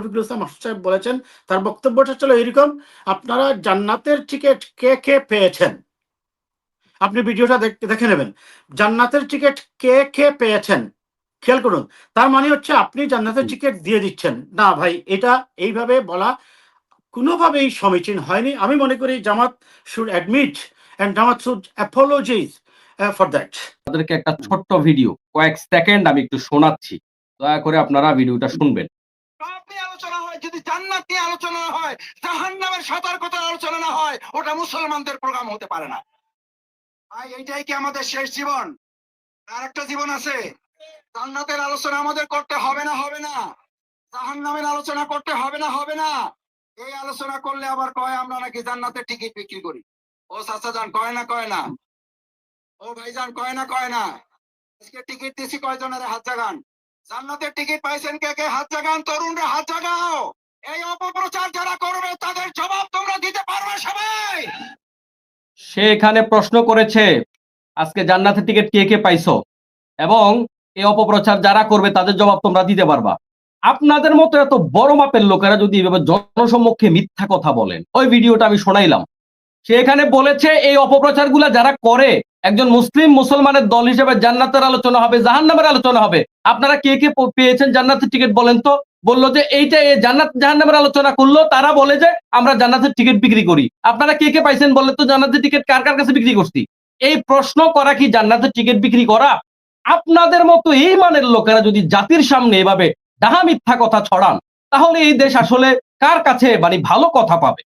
রফিকুল ইসলাম সাহেব বলেছেন, তার বক্তব্যটা ছিল এরকম, আপনারা জান্নাতের টিকিট কে কে পেয়েছেন, আপনি ভিডিওটা দেখে নেবেন, জান্নাতের টিকিট কে কে পেয়েছেন খেয়াল করুন। তার মানে হচ্ছে আপনি জান্নাতের টিকিট দিয়ে দিচ্ছেন না। ভাই, এটা এইভাবে বলা কোনোভাবেই সমীচীন হয়নি। আমি মনে করি Jamaat should admit and Jamaat should apologise for that. আপনাদেরকে একটা ছোট্ট ভিডিও কয়েক সেকেন্ড আমি একটু শোনাচ্ছি, দয়া করে আপনারা ভিডিওটা শুনবেন। আলোচনা হয়, যদি জান্নাত নিয়ে আলোচনা হয়, জাহান্নামের সতর্কতার আলোচনা না হয়, ওটা মুসলমানদের প্রোগ্রাম হতে পারে না। ভাই, এইটাই কি আমাদের শেষ জীবন? আর একটা জীবন আছে। জান্নাতের আলোচনা আমাদের করতে হবে না, হবে না। জাহান্নামের আলোচনা করতে হবে না, হবে না। এই আলোচনা করলে আবার কয় আমরা নাকি জান্নাতের টিকিট বিক্রি করি। ও চাচা যান, কয় না কয় না? ও ভাইজান, কয় না কয় না? আজকে টিকিট দিছি কয়জনের? হাত জাগান। জান্নাতের টিকিট পাইছেন কে কে? হাত জাগান। তরুণরা হাত জাগাও। এই অপপ্রচার যারা করবে তাদের জবাব তোমরা দিতে পারবে সবাই। সে এখানে প্রশ্ন করেছে আজকে জান্নাতের টিকিট কে কে পাইছো, এবং এই অপপ্রচার যারা করবে তাদের জবাব তোমরা দিতে পারবা। আপনাদের মতো এত বড় মাপের লোকেরা যদি এভাবে জনসম্মুখে মিথ্যা কথা বলেন, ওই ভিডিওটা আমি শোনাইলাম, সে এখানে বলেছে এই অপপ্রচার গুলা যারা করে, একজন মুসলিম মুসলমানের দল হিসেবে জান্নাতের আলোচনা হবে, জাহান্নামের আলোচনা হবে। আপনারা কে কে পেয়েছেন জান্নাতের টিকিট বলেন তো? বললো যে এইটা জান্নাত জাহান্নামের আলোচনা করলো, তারা বলে যে আমরা জান্নাতের টিকিট বিক্রি করি। আপনারা কে কে পাইছেন বলেন তো? জান্নাতের টিকিট কার কার কাছে বিক্রি করছি? এই প্রশ্ন করা কি জান্নাতের টিকিট বিক্রি করা? আপনাদের মতো এই মানের লোকেরা যদি জাতির সামনে এভাবে ডাহা মিথ্যা কথা ছড়ান, তাহলে এই দেশ আসলে কার কাছে মানে ভালো কথা পাবে?